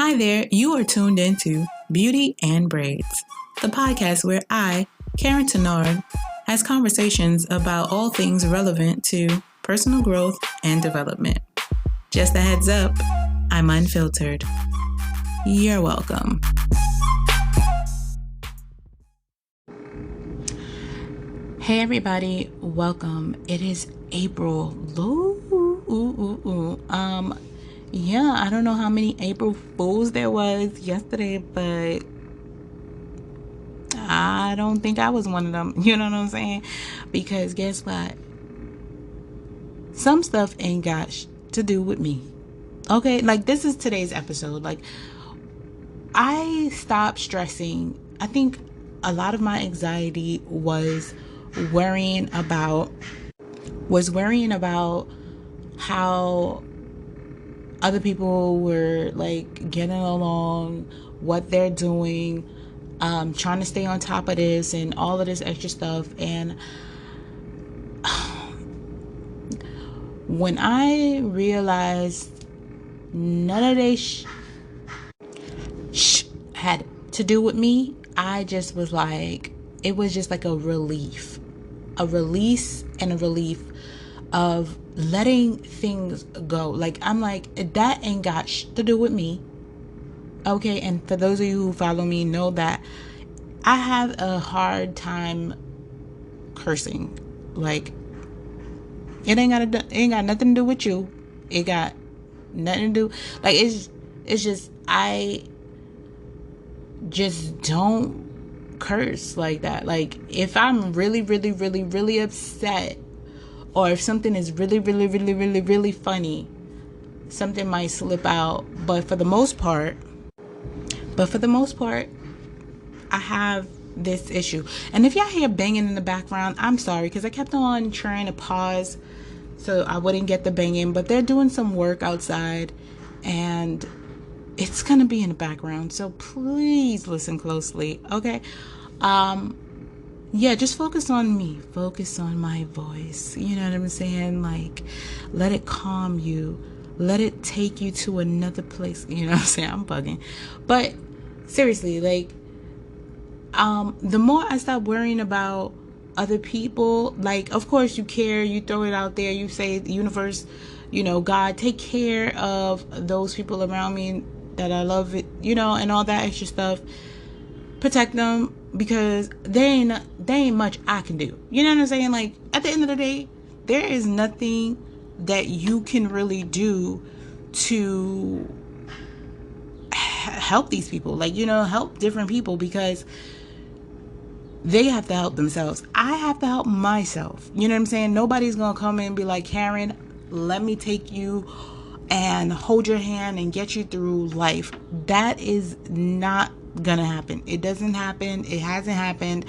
Hi there, you are tuned into Beauty and Braids, the podcast where I, Karyne, has conversations about all things relevant to personal growth and development. Just a heads up, I'm unfiltered. You're welcome. Hey everybody, welcome. It is April. I don't know how many April Fools there was yesterday, but I don't think I was one of them. You know what I'm saying? Because guess what? Some stuff ain't got to do with me. Okay? Like, this is today's episode. Like, I stopped stressing. I think a lot of my anxiety was worrying about how other people were like getting along, what they're doing, trying to stay on top of this and all of this extra stuff. And when I realized none of this had to do with me, I just was like, it was just like a release and a relief of letting things go. Like, I'm like, that ain't got to do with me. Okay, and for those of you who follow me know that I have a hard time cursing. Like, it ain't got nothing to do with you. It got nothing to do, like, it's just, I just don't curse like that. Like, if I'm really, really, really, really upset, or if something is really, really, really, really, really funny, something might slip out. But for the most part, I have this issue. And if y'all hear banging in the background, I'm sorry, because I kept on trying to pause so I wouldn't get the banging. But they're doing some work outside, and it's going to be in the background. So please listen closely, okay? Yeah, just focus on me. Focus on my voice. You know what I'm saying? Like, let it calm you. Let it take you to another place. You know what I'm saying? I'm bugging. But seriously, like, the more I stop worrying about other people, like, of course you care, you throw it out there, you say, the universe, God, take care of those people around me that I love, it, and all that extra stuff. Protect them, because there ain't much I can do. You know what I'm saying? Like, at the end of the day, there is nothing that you can really do to help these people. Like, help different people, because they have to help themselves. I have to help myself. You know what I'm saying? Nobody's gonna come in and be like, Karyne, let me take you and hold your hand and get you through life. That is not gonna happen. It doesn't happen. It hasn't happened.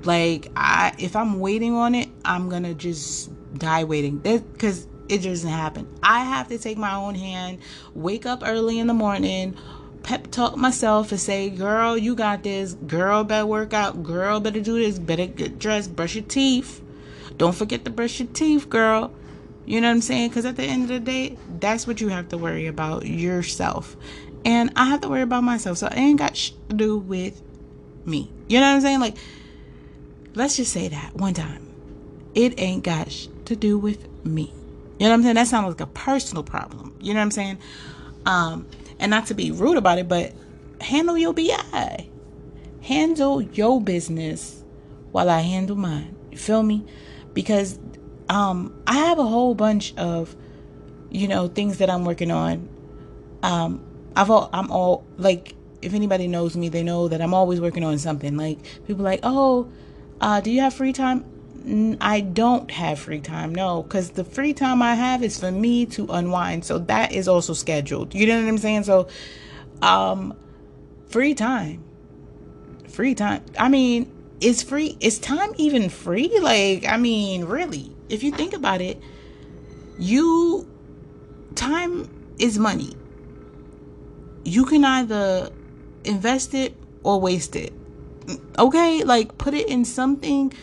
Like, if I'm waiting on it, I'm gonna just die waiting, because it doesn't happen. I have to take my own hand, wake up early in the morning, pep talk myself and say, girl, you got this. Girl, better work out. Girl, better do this. Better get dressed. Brush your teeth. Don't forget to brush your teeth, girl. You know what I'm saying? Because at the end of the day, that's what you have to worry about, yourself. And I have to worry about myself. So it ain't got to do with me. You know what I'm saying? Like, let's just say that one time. It ain't got to do with me. You know what I'm saying? That sounds like a personal problem. You know what I'm saying? And not to be rude about it, but handle your BI. Handle your business while I handle mine. You feel me? Because I have a whole bunch of, things that I'm working on. I'm all like, if anybody knows me, they know that I'm always working on something. Like, people are like, oh, do you have free time? I don't have free time, no, because the free time I have is for me to unwind. So that is also scheduled. You know what I'm saying? So, free time. I mean, is time even free? Like, I mean, really, if you think about it, time is money. You can either invest it or waste it. Okay? Like, put it in something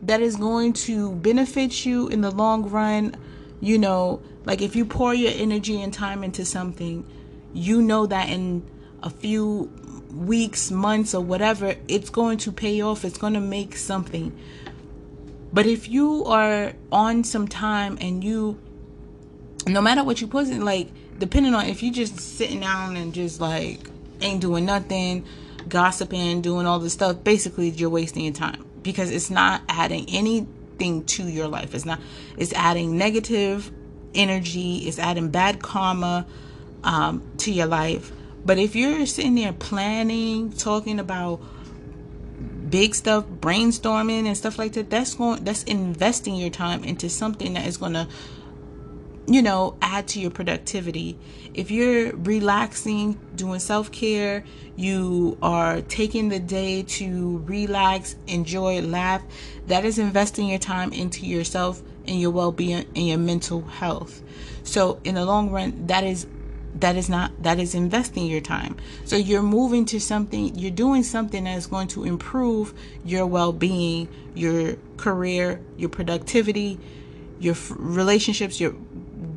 that is going to benefit you in the long run. Like, if you pour your energy and time into something, that in a few weeks, months, or whatever, it's going to pay off. It's going to make something. But if you are on some time and you, no matter what you put in, like, depending on if you just sitting down and just like ain't doing nothing, gossiping, doing all this stuff, basically you're wasting your time, because it's not adding anything to your life. It's adding negative energy, it's adding bad karma to your life. But if you're sitting there planning, talking about big stuff, brainstorming and stuff like that, that's investing your time into something that is going to, add to your productivity. If you're relaxing, doing self-care, you are taking the day to relax, enjoy, laugh, that is investing your time into yourself and your well-being and your mental health. So in the long run, that is investing your time. So you're moving to something, you're doing something that is going to improve your well-being, your career, your productivity, your relationships, your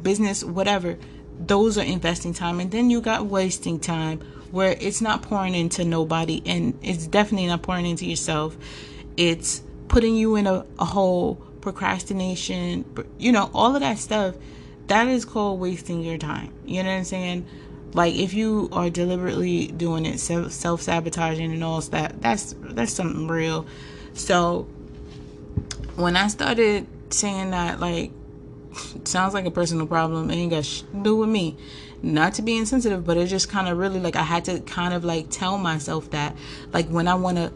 business, whatever. Those are investing time. And then you got wasting time, where it's not pouring into nobody, and it's definitely not pouring into yourself. It's putting you in a hole, procrastination, all of that stuff. That is called wasting your time. You know what I'm saying? Like, if you are deliberately doing it, self-sabotaging and all that, that's something real. So when I started saying that, like, it sounds like a personal problem, it ain't got shit to do with me. Not to be insensitive, but it just kind of really, like, I had to kind of like tell myself that, like, when I want to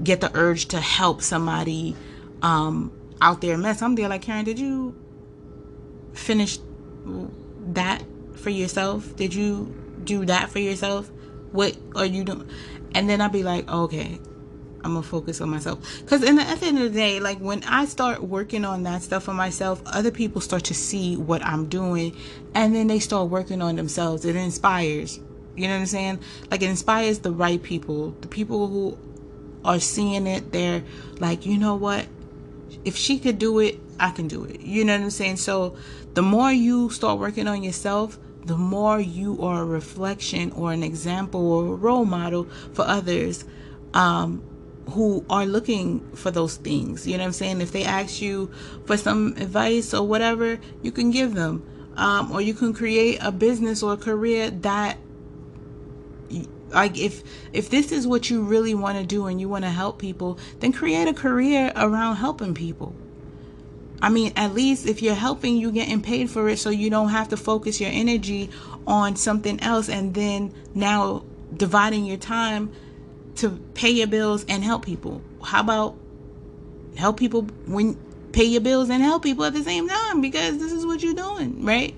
get the urge to help somebody out there mess, I'm there like, Karyne, did you finish that for yourself? Did you do that for yourself? What are you doing? And then I'd be like, okay, I'm gonna focus on myself. Because at the end of the day, like, when I start working on that stuff for myself, other people start to see what I'm doing, and then they start working on themselves. It inspires. You know what I'm saying? Like, it inspires the right people, the people who are seeing it. They're like, you know what? If she could do it, I can do it. You know what I'm saying? So the more you start working on yourself, the more you are a reflection or an example or a role model for others who are looking for those things. You know what I'm saying? If they ask you for some advice or whatever, you can give them. Or you can create a business or a career that, like, if this is what you really want to do and you want to help people, then create a career around helping people. I mean, at least if you're helping, you're getting paid for it, so you don't have to focus your energy on something else and then now dividing your time to pay your bills and help people. How about help people when pay your bills and help people at the same time, because this is what you're doing, right?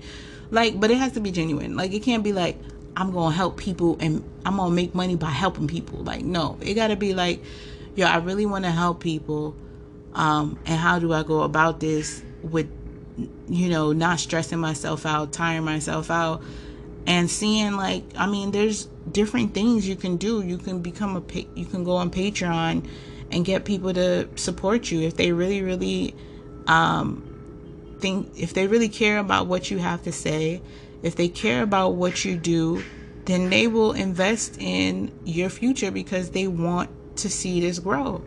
Like, but it has to be genuine. Like, it can't be like, I'm gonna help people and I'm gonna make money by helping people. Like, no, it gotta be like, yo, I really want to help people, and how do I go about this with, not stressing myself out, tiring myself out, and seeing, like, I mean, there's different things you can do. You can you can go on Patreon and get people to support you if they really, really if they really care about what you have to say, if they care about what you do, then they will invest in your future because they want to see this grow.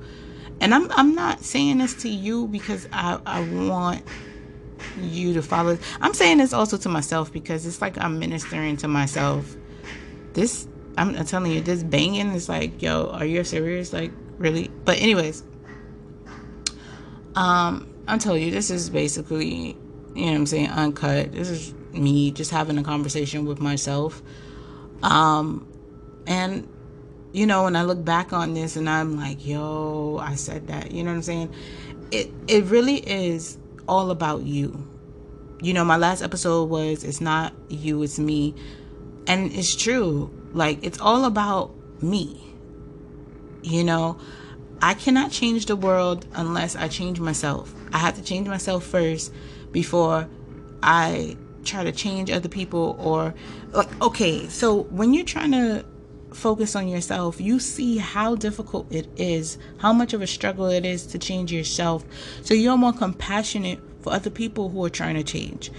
And I'm not saying this to you because I want you to follow. I'm saying this also to myself because it's like I'm ministering to myself. I'm telling you, this banging is like, yo, are you serious? Like, really? But anyways, I'm telling you, this is basically, you know what I'm saying, uncut. This is me just having a conversation with myself. And, when I look back on this and I'm like, yo, I said that, you know what I'm saying? It really is all about you. My last episode was, it's not you, it's me. And it's true. Like, it's all about me. I cannot change the world unless I change myself. I have to change myself first before I try to change other people. Or, like, okay, so when you're trying to focus on yourself, you see how difficult it is, how much of a struggle it is to change yourself. So you're more compassionate for other people who are trying to change.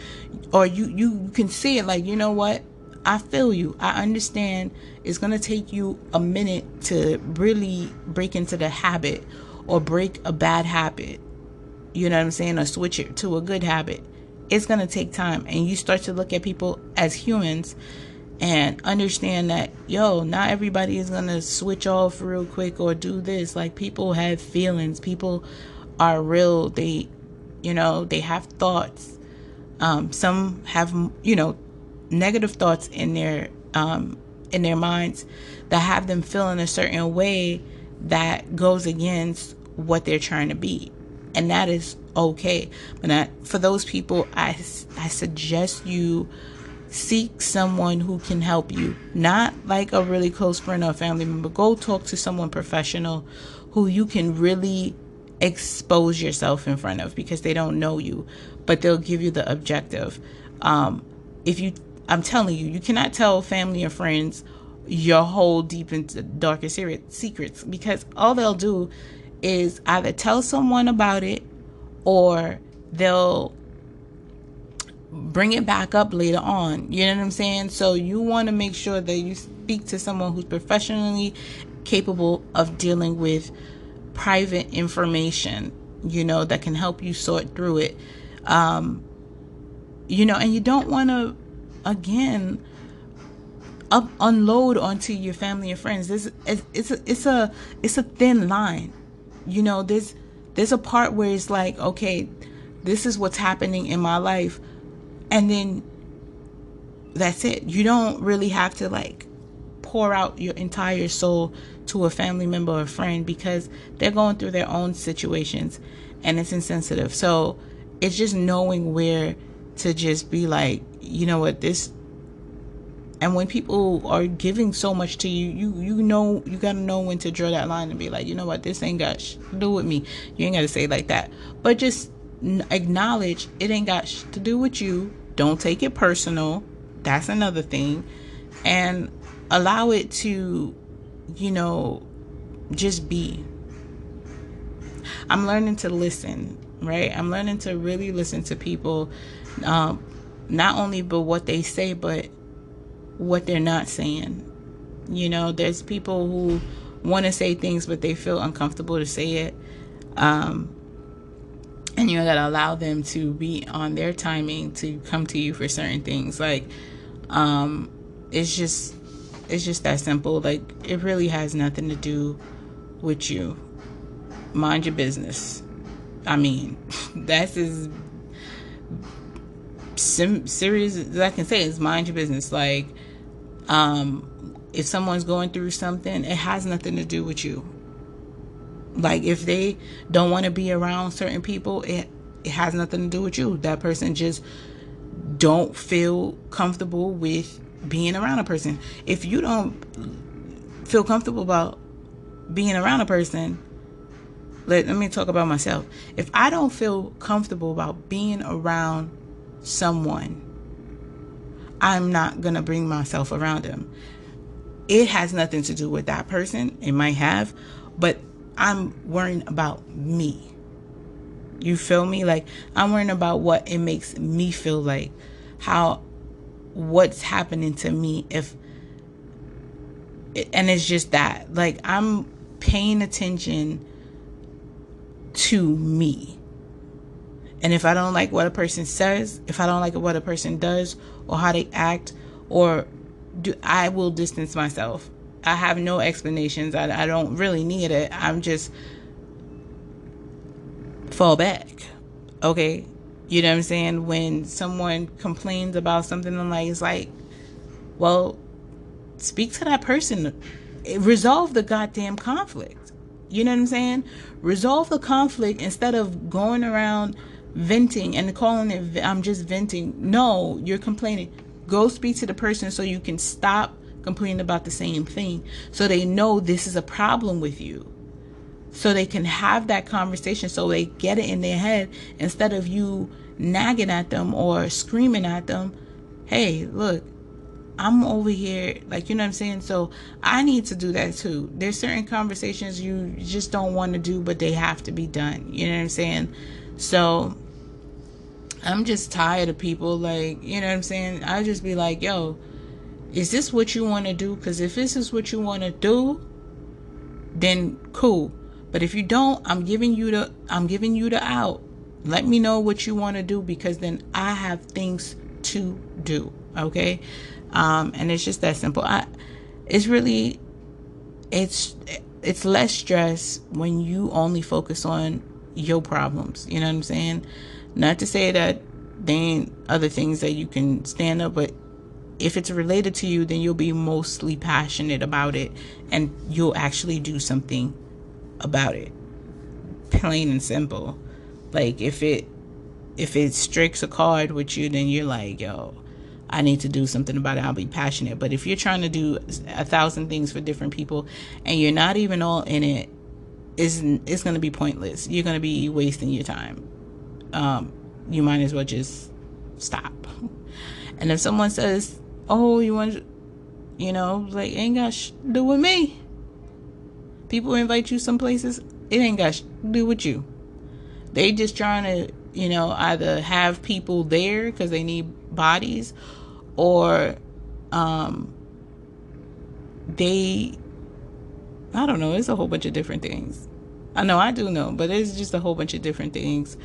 Or you can see it like, you know what? I feel you. I understand it's going to take you a minute to really break into the habit or break a bad habit. You know what I'm saying? Or switch it to a good habit. It's going to take time. And you start to look at people as humans and understand that, not everybody is going to switch off real quick or do this. Like, people have feelings. People are real. They have thoughts. Some have, negative thoughts in their minds that have them feeling a certain way that goes against what they're trying to be. And that is okay. But for those people, I suggest you seek someone who can help you. Not like a really close friend or family member. Go talk to someone professional who you can really expose yourself in front of, because they don't know you, but they'll give you the objective. I'm telling you, you cannot tell family and friends your whole deep into darkest secrets, because all they'll do is either tell someone about it or they'll bring it back up later on. You know what I'm saying? So you want to make sure that you speak to someone who's professionally capable of dealing with private information, that can help you sort through it. And you don't want to, again, unload onto your family and friends. It's a thin line. There's a part where it's like, okay, this is what's happening in my life, and then that's it. You don't really have to like pour out your entire soul to a family member or a friend, because they're going through their own situations and it's insensitive. So it's just knowing where to just be like, you know what, this. And when people are giving so much to you, you gotta know when to draw that line and be like, you know what, this ain't got to do with me. You ain't gotta say it like that, but just acknowledge it ain't got to do with you. Don't take it personal. That's another thing. And allow it to, just be. I'm learning to listen, right? I'm learning to really listen to people, not only but what they say, but what they're not saying. There's people who want to say things, but they feel uncomfortable to say it. And you gotta allow them to be on their timing to come to you for certain things. Like, it's just that simple. Like, it really has nothing to do with you. Mind your business. I mean, that's as serious as I can say. Is mind your business. Like, if someone's going through something, it has nothing to do with you. Like, if they don't want to be around certain people, it has nothing to do with you. That person just don't feel comfortable with being around a person. If you don't feel comfortable about being around a person, let me talk about myself. If I don't feel comfortable about being around someone, I'm not going to bring myself around them. It has nothing to do with that person. It might have, but I'm worrying about me. You feel me? Like, I'm worrying about what it makes me feel like, what's happening to me, and it's just that, like, I'm paying attention to me. And if I don't like what a person says, if I don't like what a person does or how they act, I will distance myself. I have no explanations. I don't really need it. I'm just fall back. Okay? You know what I'm saying? When someone complains about something, it's like, well, speak to that person. Resolve the goddamn conflict. You know what I'm saying? Resolve the conflict instead of going around venting and calling it, I'm just venting. No, you're complaining. Go speak to the person so you can stop complaining about the same thing, so they know this is a problem with you, so they can have that conversation, so they get it in their head, instead of you nagging at them or screaming at them. Hey, look, I'm over here, like, you know what I'm saying? So I need to do that too. There's certain conversations you just don't want to do, but they have to be done. You know what I'm saying? So I'm just tired of people, like, you know what I'm saying? I just be like, yo, Is this what you want to do? Because if this is what you want to do, then cool. But if you don't, I'm giving you the out. Let me know what you want to do, because then I have things to do. Okay. And it's just that simple. It's really, it's less stress when you only focus on your problems. You know what I'm saying? Not to say that there ain't other things that you can stand up, but if it's related to you, then you'll be mostly passionate about it, and you'll actually do something about it. Plain and simple. Like if it strikes a card with you, then you're like, yo, I need to do something about it. I'll be passionate. But if you're trying to do 1,000 things for different people and you're not even all in it, it's going to be pointless. You're going to be wasting your time. You might as well just stop. And if someone says, oh, you want, like, ain't got to do with me. People invite you some places, it ain't got to do with you. They just trying to, either have people there because they need bodies, or they, I don't know, it's a whole bunch of different things. I do know, but it's just a whole bunch of different things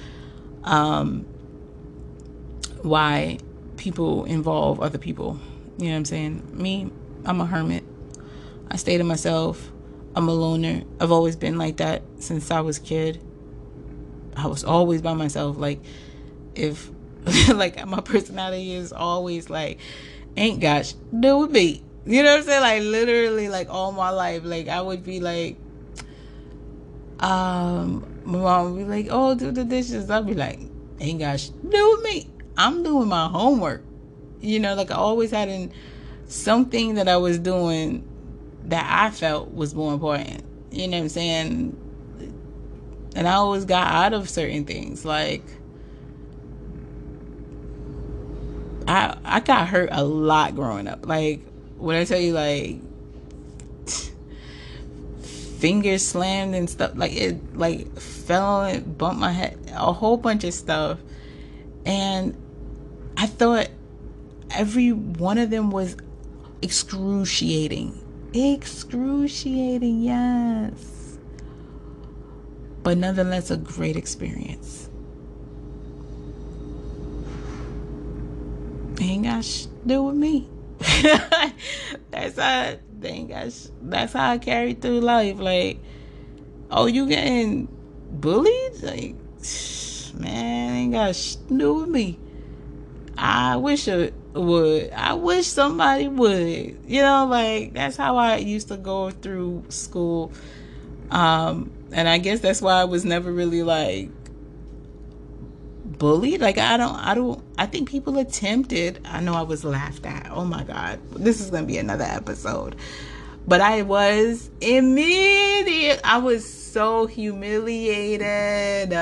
why people involve other people. You know what I'm saying? Me, I'm a hermit. I stay to myself. I'm a loner. I've always been like that since I was a kid. I was always by myself. Like, if like my personality is always like, ain't got to do with me. You know what I'm saying? Like, literally, like, all my life, like, I would be like, my mom would be like, oh, do the dishes. I'd be like, ain't got to do with me. I'm doing my homework. Like, I always had something that I was doing that I felt was more important. You know what I'm saying? And I always got out of certain things. Like, I got hurt a lot growing up. Like, when I tell you, like, fingers slammed and stuff, like, it, like, fell and bumped my head, a whole bunch of stuff. And I thought every one of them was excruciating, yes, but nonetheless a great experience. Ain't got to do with me. That's how I carry through life. Like, oh, you getting bullied? Like, man, ain't got to do with me. I wish it would. I wish somebody would. Like, that's how I used to go through school. And I guess that's why I was never really, like, bullied. Like, I think people attempted. I know I was laughed at. Oh my God. This is going to be another episode. But I was immediate. I was so humiliated.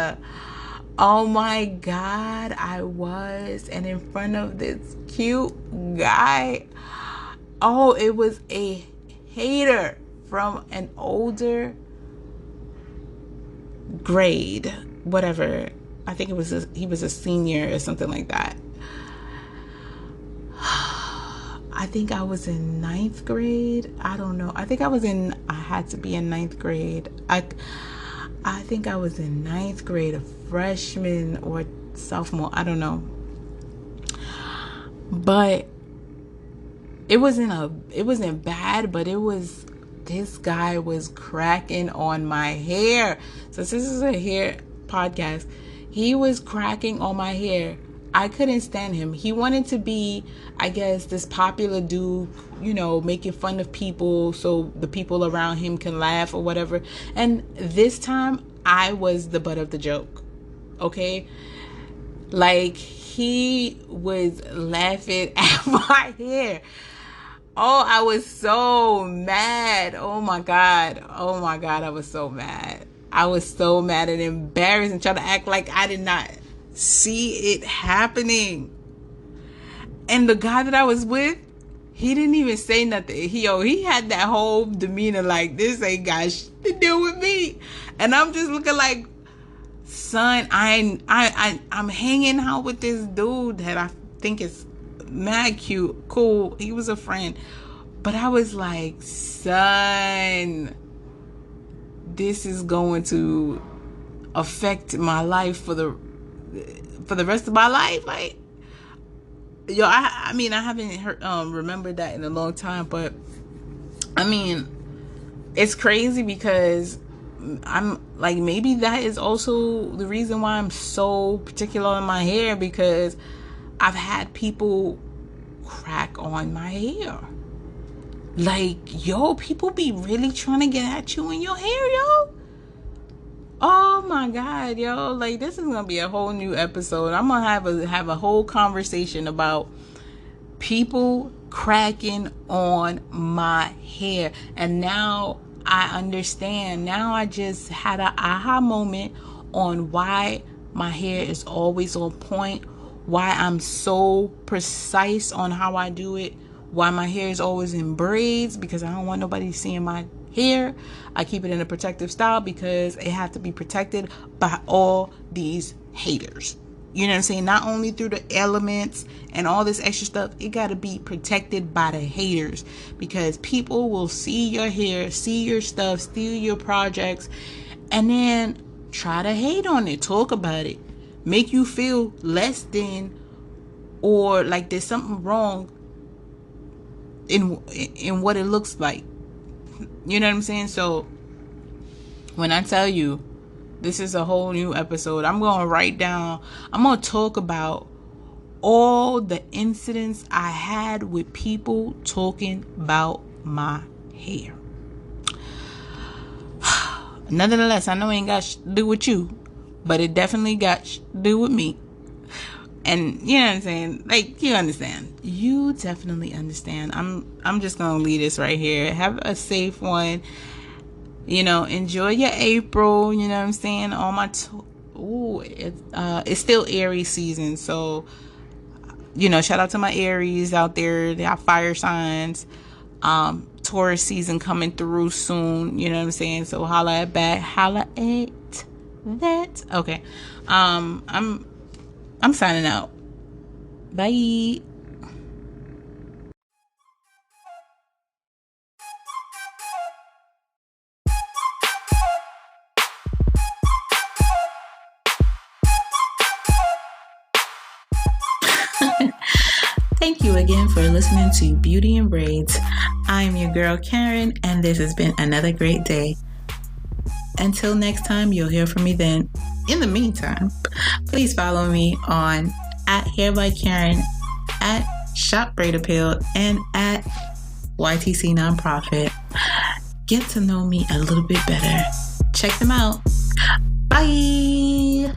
Oh my God, I was. And in front of this cute guy. Oh, it was a hater from an older grade. Whatever. I think he was a senior or something like that. I think I was in 9th grade. I don't know. I had to be in 9th grade. I think I was in 9th grade, a freshman or sophomore. I don't know. But it wasn't bad, but this guy was cracking on my hair. So this is a hair podcast. He was cracking on my hair. I couldn't stand him. He wanted to be, I guess, this popular dude, making fun of people so the people around him can laugh or whatever. And this time, I was the butt of the joke. Okay? Like, he was laughing at my hair. Oh, I was so mad. Oh my God, I was so mad. I was so mad and embarrassed and trying to act like I did not see it happening. And the guy that I was with, he didn't even say nothing. He had that whole demeanor like, this ain't got shit to do with me. And I'm just looking like, son, I'm hanging out with this dude that I think is mad cute, cool. He was a friend. But I was like, son, this is going to affect my life for the rest of my life. Like, yo, I mean, I haven't heard, remembered that in a long time, but I mean, it's crazy because I'm like, maybe that is also the reason why I'm so particular on my hair, because I've had people crack on my hair. Like, yo, people be really trying to get at you in your hair, yo. Oh my God, yo. Like, this is gonna be a whole new episode. I'm gonna have a whole conversation about people cracking on my hair. And now I understand. Now I just had an aha moment on why my hair is always on point, why I'm so precise on how I do it, why my hair is always in braids, because I don't want nobody seeing my hair. I keep it in a protective style because it has to be protected by all these haters. You know what I'm saying? Not only through the elements and all this extra stuff, it got to be protected by the haters, because people will see your hair, see your stuff, steal your projects, and then try to hate on it, talk about it, make you feel less than, or like there's something wrong in what it looks like. You know what I'm saying? So when I tell you this is a whole new episode, I'm going to talk about all the incidents I had with people talking about my hair. Nonetheless, I know it ain't got to do with you, but it definitely got to do with me. And you know what I'm saying? Like, you understand. You definitely understand. I'm just going to leave this right here. Have a safe one. You know, enjoy your April. You know what I'm saying? All my... it's still Aries season. So, you know, shout out to my Aries out there. They have fire signs. Taurus season coming through soon. You know what I'm saying? So holla at back. Holla at that. Okay. I'm signing out. Bye. Thank you again for listening to Beauty and Braids. I'm your girl Karyne, and this has been another great day. Until next time, you'll hear from me then. In the meantime, please follow me on @HairByKaryne, @ShopBraidAppeal, and @YTC Nonprofit. Get to know me a little bit better. Check them out. Bye.